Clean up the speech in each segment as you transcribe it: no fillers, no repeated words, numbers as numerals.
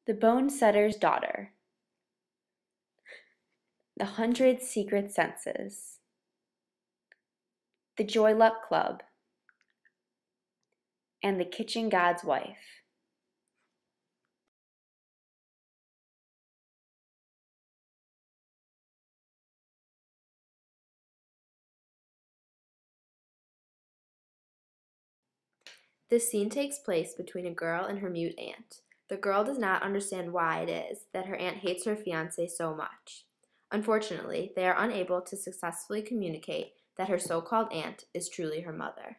The Bone Setter's Daughter, The 100 Secret Senses, The Joy Luck Club, and The Kitchen God's Wife. This scene takes place between a girl and her mute aunt. The girl does not understand why it is that her aunt hates her fiancé so much. Unfortunately, they are unable to successfully communicate that her so-called aunt is truly her mother.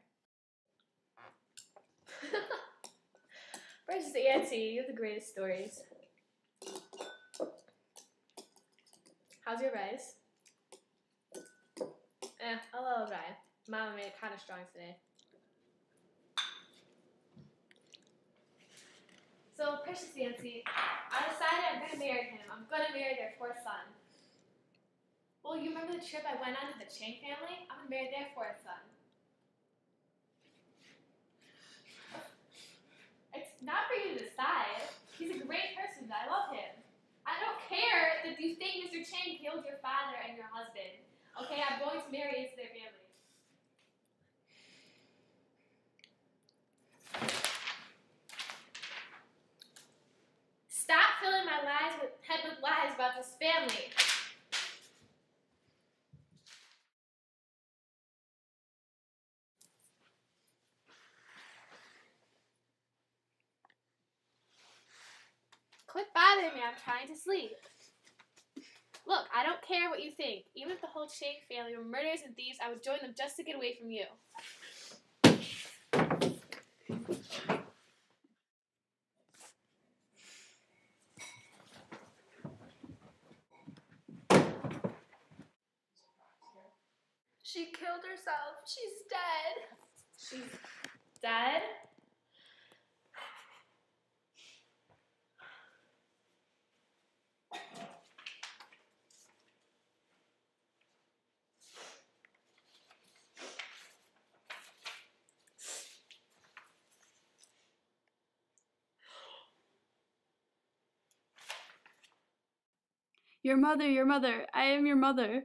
Precious Auntie, you have the greatest stories. How's your rice? A little dry. Mama made it kind of strong today. So, Precious Auntie, I decided I'm going to marry him. I'm going to marry their fourth son. Well, you remember the trip I went on with the Chang family? I'm going to marry their fourth son. It's not for you to decide. He's a great person. I love him. I don't care that you think Mr. Chang killed your father and your husband. Okay, I'm going to marry into their family. Stop filling my head with lies about this family. Quit bothering me. I'm trying to sleep. Look, I don't care what you think. Even if the whole Chang family were murderers and thieves, I would join them just to get away from you. She killed herself. She's dead. She's dead? Your mother. I am your mother.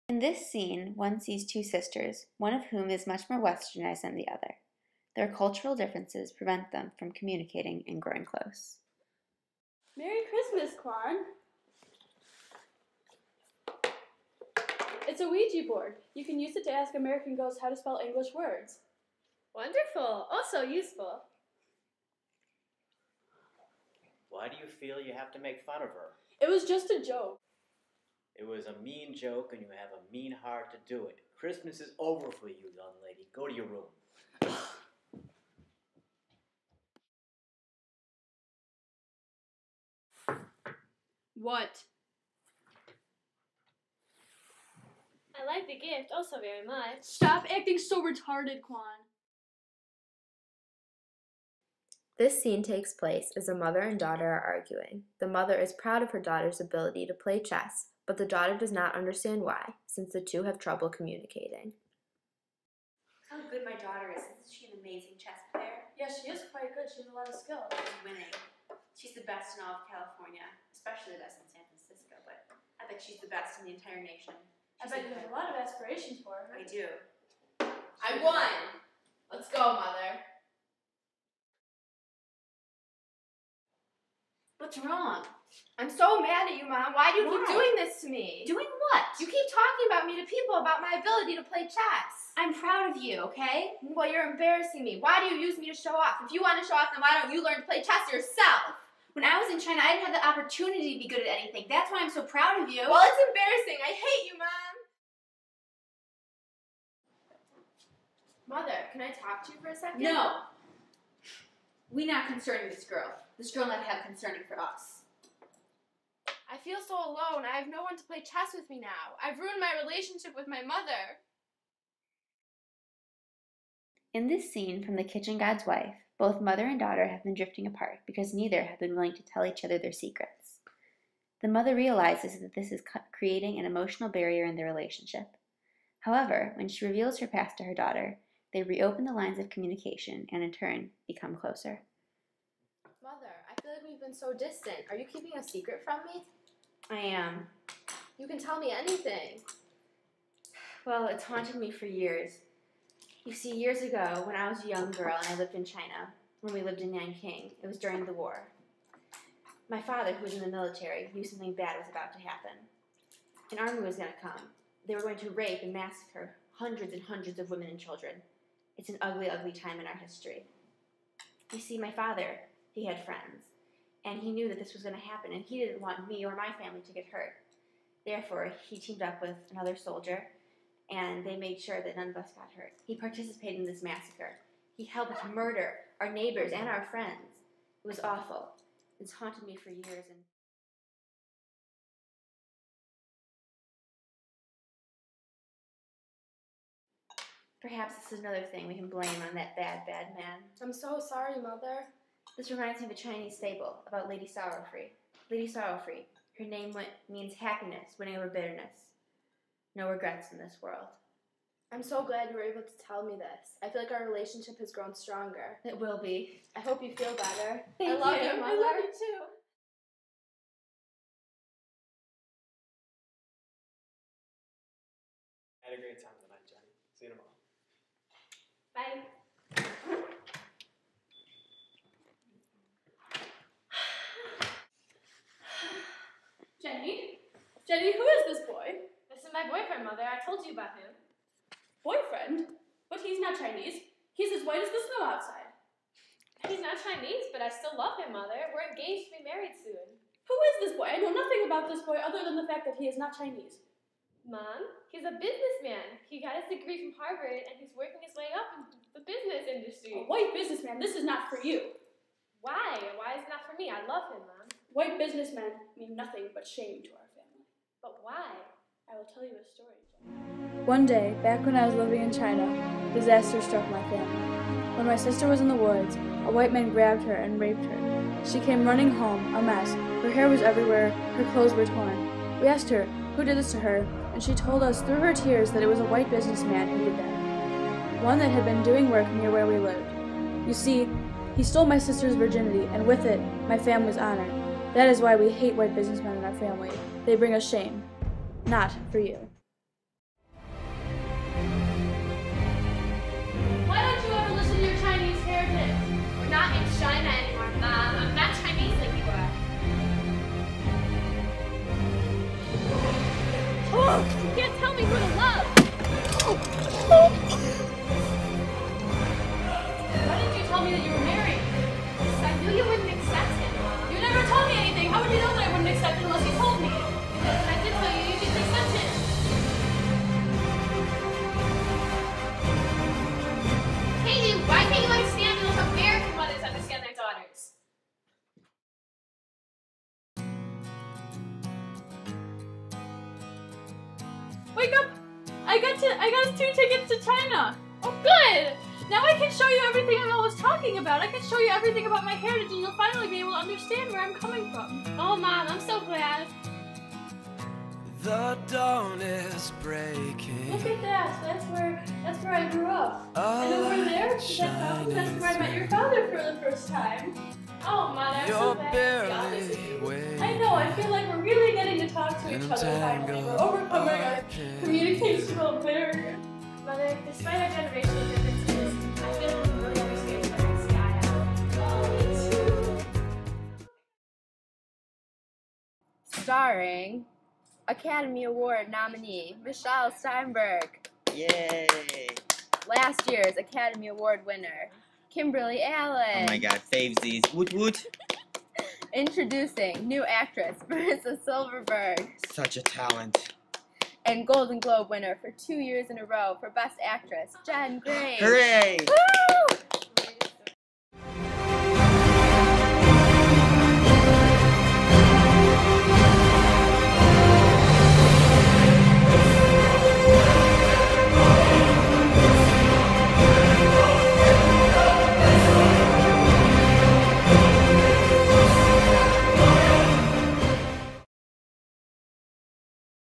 In this scene, one sees two sisters, one of whom is much more westernized than the other. Their cultural differences prevent them from communicating and growing close. Merry Christmas, Quan. It's a Ouija board. You can use it to ask American ghosts how to spell English words. Wonderful. Also useful. Why do you feel you have to make fun of her? It was just a joke. It was a mean joke and you have a mean heart to do it. Christmas is over for you, young lady. Go to your room. What? I like the gift also very much. Stop acting so retarded, Quan. This scene takes place as a mother and daughter are arguing. The mother is proud of her daughter's ability to play chess, but the daughter does not understand why, since the two have trouble communicating. How good my daughter is. Isn't she an amazing chess player? Yeah, she is quite good. She has a lot of skill. She's winning. She's the best in all of California, especially the best in San Francisco, but I bet she's the best in the entire nation. I bet you have a lot of aspirations for her. I do. I won! Let's go, Mother. What's wrong? I'm so mad at you, Mom. Why do you keep Why? doing this to me? Doing what? You keep talking about me to people about my ability to play chess. I'm proud of you, okay? Well, you're embarrassing me. Why do you use me to show off? If you want to show off, then why don't you learn to play chess yourself? When I was in China, I didn't have the opportunity to be good at anything. That's why I'm so proud of you. Well, it's embarrassing. I hate you, Mom. Mother, can I talk to you for a second? No. We not concerning this girl. This girl not have concerning for us. I feel so alone. I have no one to play chess with me now. I've ruined my relationship with my mother. In this scene from The Kitchen God's Wife, both mother and daughter have been drifting apart because neither have been willing to tell each other their secrets. The mother realizes that this is creating an emotional barrier in their relationship. However, when she reveals her past to her daughter, They reopen the lines of communication and in turn become closer. Mother, I feel like we've been so distant. Are you keeping a secret from me? I am. You can tell me anything. Well, it's haunted me for years. You see, years ago, when I was a young girl and I lived in China, when we lived in Nanking, it was during the war. My father, who was in the military, knew something bad was about to happen. An army was going to come. They were going to rape and massacre hundreds and hundreds of women and children. It's an ugly, ugly time in our history. You see, my father, he had friends, and he knew that this was going to happen, and he didn't want me or my family to get hurt. Therefore, he teamed up with another soldier, and they made sure that none of us got hurt. He participated in this massacre. He helped murder our neighbors and our friends. It was awful. It's haunted me for years. And perhaps this is another thing we can blame on that bad, bad man. I'm so sorry, Mother. This reminds me of a Chinese fable about Lady Sorrowfree. Lady Sorrowfree, her name means happiness, winning over bitterness. No regrets in this world. I'm so glad you were able to tell me this. I feel like our relationship has grown stronger. It will be. I hope you feel better. Thank I love you. you, Mother. I love you too. I had a great time tonight, Jenny. See you tomorrow. Bye. Jenny, who is this boy? This is my boyfriend, Mother. I told you about him. Boyfriend? But he's not Chinese. He's as white as the snow outside. He's not Chinese, but I still love him, Mother. We're engaged to be married soon. Who is this boy? I know nothing about this boy other than the fact that he is not Chinese. Mom, he's a businessman. He got his degree from Harvard, and he's working his way up in the business industry. A white businessman, this is not for you. Why? Why is it not for me? I love him, Mom. White businessmen mean nothing but shame to our family. But why? I will tell you a story. One day, back when I was living in China, disaster struck my family. When my sister was in the woods, a white man grabbed her and raped her. She came running home, a mess. Her hair was everywhere, her clothes were torn. We asked her who did this to her, and she told us through her tears that it was a white businessman who did that. One that had been doing work near where we lived. You see, he stole my sister's virginity, and with it, my family's honor. That is why we hate white businessmen in our family. They bring us shame. Not for you. Why don't you ever listen to your Chinese heritage? We're not in China anymore, Mom. I'm not Chinese like you are. Oh, you can't tell me who to love. Why didn't you tell me that you were married? Because I knew you wouldn't accept him, Mom. You never told me anything. How would you know that I wouldn't accept it unless you told me? Because I did tell you you didn't accept him. Katie, why can't you understand me like American mothers understand their daughters? Wake up! I got us 2 tickets to China! Oh, good! Now I can show you everything I'm always talking about. I can show you everything about my heritage and you'll finally be able to understand where I'm coming from. Oh, Mom, I'm so glad. The dawn is breaking. Look at that. That's where I grew up. And over there, that's where I met your father for the first time. Oh, Mother, I'm so You're glad. barely I know, I feel like we're really getting to talk to each other finally. We're overcoming our communicational barrier. Mother, despite our generational differences, I feel like we really understand each other and see eye to eye. Oh, me too. Starring Academy Award nominee Michelle Steinberg. Yay! Last year's Academy Award winner Kimberly Allen. Oh my god, favesies. Woot woot. Introducing new actress Marissa Silverberg. Such a talent. And Golden Globe winner for 2 years in a row for Best Actress, Jen Grace. Hooray! Woo!